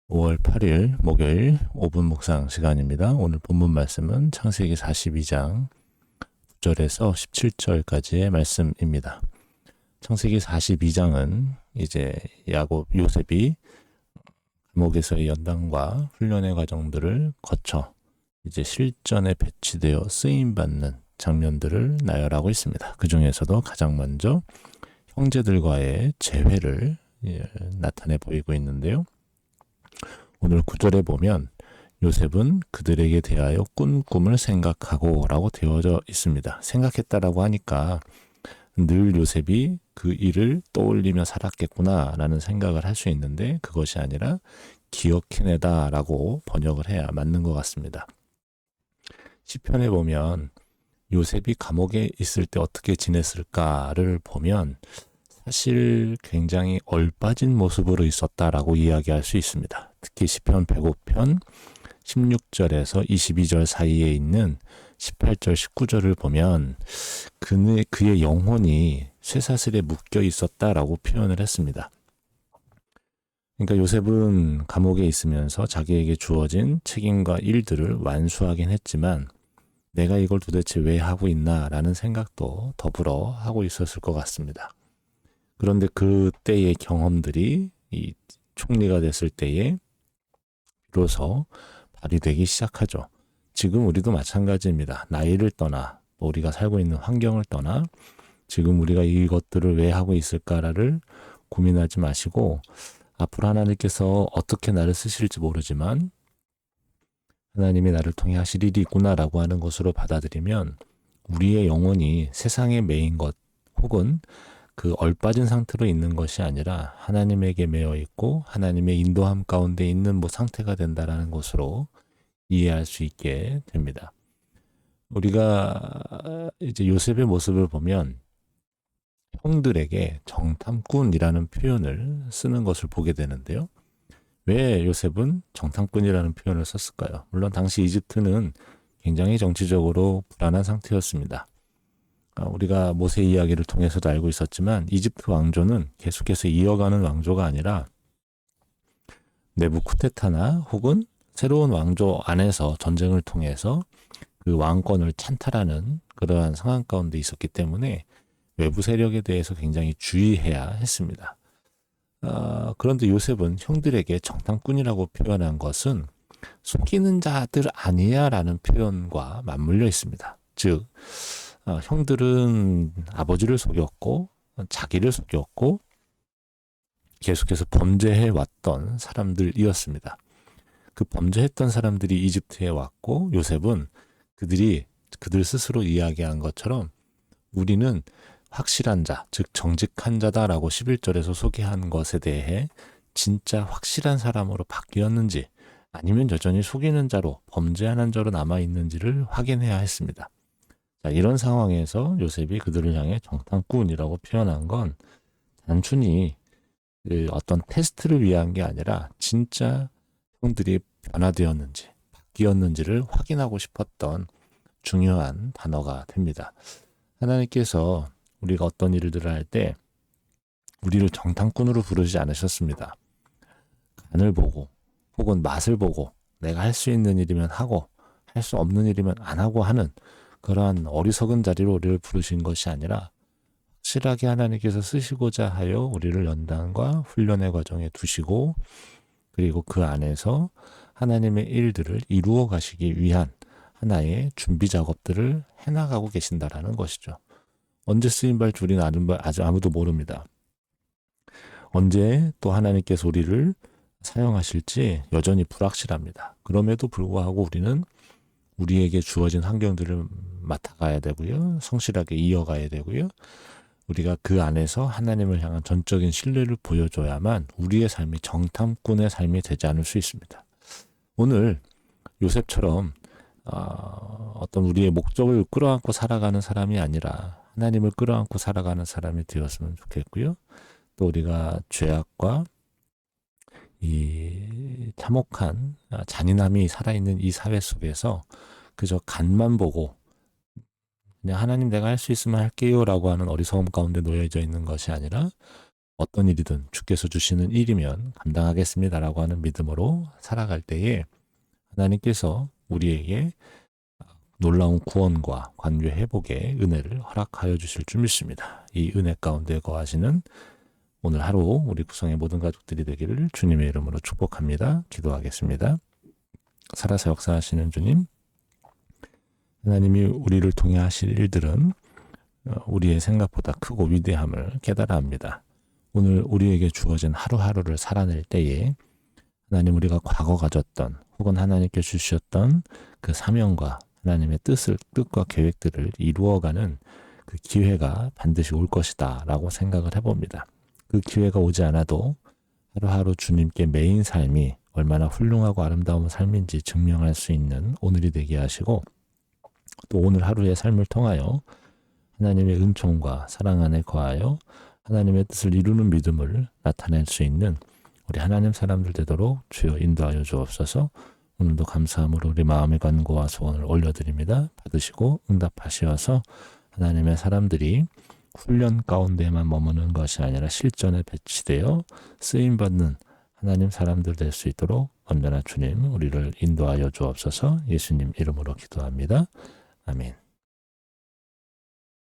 5월 8일 목요일 5분 묵상 시간입니다. 오늘 본문 말씀은 창세기 42장 9절에서 17절까지의 말씀입니다. 창세기 42장은 이제 야곱 요셉이 감옥에서의 연단과 훈련의 과정들을 거쳐 이제 실전에 배치되어 쓰임받는 장면들을 나열하고 있습니다. 그 중에서도 가장 먼저 형제들과의 재회를 나타내 보이고 있는데요. 오늘 9절에 보면 요셉은 그들에게 대하여 꾼 꿈을 생각하고 라고 되어져 있습니다. 생각했다라고 하니까 늘 요셉이 그 일을 떠올리며 살았겠구나 라는 생각을 할 수 있는데 그것이 아니라 기억해내다 라고 번역을 해야 맞는 것 같습니다. 시편에 보면 요셉이 감옥에 있을 때 어떻게 지냈을까를 보면 사실 굉장히 얼빠진 모습으로 있었다라고 이야기할 수 있습니다. 특히 시편 105편 16절에서 22절 사이에 있는 18절 19절을 보면 그의 영혼이 쇠사슬에 묶여 있었다라고 표현을 했습니다. 그러니까 요셉은 감옥에 있으면서 자기에게 주어진 책임과 일들을 완수하긴 했지만 내가 이걸 도대체 왜 하고 있나라는 생각도 더불어 하고 있었을 것 같습니다. 그런데 그때의 경험들이 이 총리가 됐을 때에 비로소 발휘되기 시작하죠. 지금 우리도 마찬가지입니다. 나이를 떠나 우리가 살고 있는 환경을 떠나 지금 우리가 이것들을 왜 하고 있을까를 고민하지 마시고 앞으로 하나님께서 어떻게 나를 쓰실지 모르지만 하나님이 나를 통해 하실 일이 있구나라고 하는 것으로 받아들이면 우리의 영혼이 세상에 매인 것 혹은 그 얼빠진 상태로 있는 것이 아니라 하나님에게 매여 있고 하나님의 인도함 가운데 있는 상태가 된다라는 것으로 이해할 수 있게 됩니다. 우리가 이제 요셉의 모습을 보면 형들에게 정탐꾼이라는 표현을 쓰는 것을 보게 되는데요. 왜 요셉은 정탐꾼이라는 표현을 썼을까요? 물론 당시 이집트는 굉장히 정치적으로 불안한 상태였습니다. 우리가 모세 이야기를 통해서도 알고 있었지만 이집트 왕조는 계속해서 이어가는 왕조가 아니라 내부 쿠데타나 혹은 새로운 왕조 안에서 전쟁을 통해서 그 왕권을 찬탈하는 그러한 상황 가운데 있었기 때문에 외부 세력에 대해서 굉장히 주의해야 했습니다. 그런데 요셉은 형들에게 정탐꾼이라고 표현한 것은 속이는 자들 아니야 라는 표현과 맞물려 있습니다. 즉 형들은 아버지를 속였고 자기를 속였고 계속해서 범죄해 왔던 사람들이었습니다. 그 범죄했던 사람들이 이집트에 왔고 요셉은 그들 스스로 이야기한 것처럼 우리는 확실한 자, 즉 정직한 자다라고 11절에서 소개한 것에 대해 진짜 확실한 사람으로 바뀌었는지 아니면 여전히 속이는 자로 범죄하는 자로 남아있는지를 확인해야 했습니다. 자, 이런 상황에서 요셉이 그들을 향해 정탐꾼이라고 표현한 건 단순히 어떤 테스트를 위한 게 아니라 진짜 형들이 변화되었는지 바뀌었는지를 확인하고 싶었던 중요한 단어가 됩니다. 하나님께서 우리가 어떤 일들을 할 때 우리를 정탐꾼으로 부르지 않으셨습니다. 간을 보고 혹은 맛을 보고 내가 할 수 있는 일이면 하고 할 수 없는 일이면 안 하고 하는 그러한 어리석은 자리로 우리를 부르신 것이 아니라 확실하게 하나님께서 쓰시고자 하여 우리를 연단과 훈련의 과정에 두시고 그리고 그 안에서 하나님의 일들을 이루어 가시기 위한 하나의 준비 작업들을 해나가고 계신다라는 것이죠. 언제 쓰임받을 줄이 아직 아무도 모릅니다. 언제 또 하나님께서 우리를 사용하실지 여전히 불확실합니다. 그럼에도 불구하고 우리는 우리에게 주어진 환경들을 맡아가야 되고요. 성실하게 이어가야 되고요. 우리가 그 안에서 하나님을 향한 전적인 신뢰를 보여줘야만 우리의 삶이 정탐꾼의 삶이 되지 않을 수 있습니다. 오늘 요셉처럼 어떤 우리의 목적을 끌어안고 살아가는 사람이 아니라 하나님을 끌어안고 살아가는 사람이 되었으면 좋겠고요. 또 우리가 죄악과 이 참혹한 잔인함이 살아있는 이 사회 속에서 그저 간만 보고 그냥 하나님 내가 할 수 있으면 할게요 라고 하는 어리석음 가운데 놓여져 있는 것이 아니라 어떤 일이든 주께서 주시는 일이면 감당하겠습니다라고 하는 믿음으로 살아갈 때에 하나님께서 우리에게 놀라운 구원과 관계 회복의 은혜를 허락하여 주실 줄 믿습니다. 이 은혜 가운데 거하시는 오늘 하루 우리 구성의 모든 가족들이 되기를 주님의 이름으로 축복합니다. 기도하겠습니다. 살아서 역사하시는 주님, 하나님이 우리를 통해 하실 일들은 우리의 생각보다 크고 위대함을 깨달아 합니다. 오늘 우리에게 주어진 하루하루를 살아낼 때에 하나님, 우리가 과거 가졌던 혹은 하나님께 주셨던 그 사명과 하나님의 뜻과 계획들을 이루어가는 그 기회가 반드시 올 것이다 라고 생각을 해봅니다. 그 기회가 오지 않아도 하루하루 주님께 매인 삶이 얼마나 훌륭하고 아름다운 삶인지 증명할 수 있는 오늘이 되게 하시고, 또 오늘 하루의 삶을 통하여 하나님의 은총과 사랑 안에 거하여 하나님의 뜻을 이루는 믿음을 나타낼 수 있는 우리 하나님 사람들 되도록 주여 인도하여 주옵소서. 오늘도 감사함으로 우리 마음의 간구와 소원을 올려드립니다. 받으시고 응답하시어서 하나님의 사람들이 훈련 가운데만 머무는 것이 아니라 실전에 배치되어 쓰임받는 하나님 사람들 될 수 있도록 언제나 주님 우리를 인도하여 주옵소서. 예수님 이름으로 기도합니다. 아멘.